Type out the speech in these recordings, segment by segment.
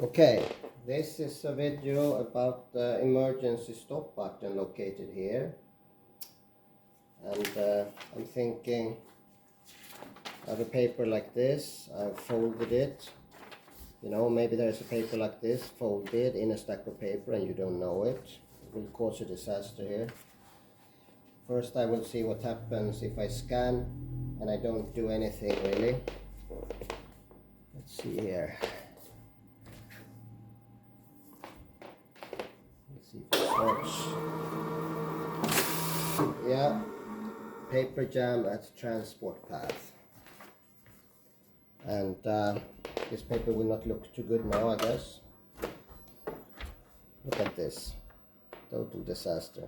Okay, this is a video about the emergency stop button located here, and I'm thinking I have a paper like this. I've folded it. You know, maybe there's a paper like this folded in a stack of paper and you don't know it. It will cause a disaster here. First I will see what happens if I scan and I don't do anything really. Let's see here. Let's see if it works. Yeah, paper jam at transport path. And this paper will not look too good now, I guess. Look at this. Total disaster.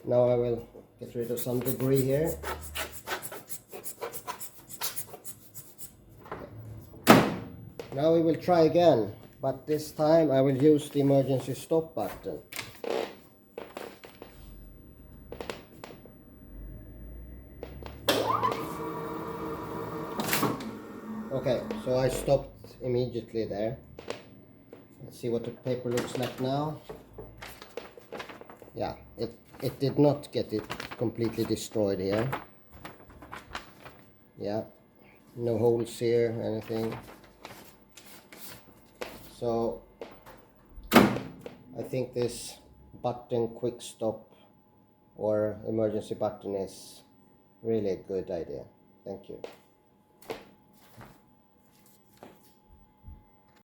Now I will get rid of some debris here. Now we will try again, but this time I will use the emergency stop button. Okay, so I stopped immediately there. Let's see what the paper looks like now. Yeah, it did not get it completely destroyed here. Yeah, no holes here, anything. So I think this button quick stop or emergency button is really a good idea. Thank you.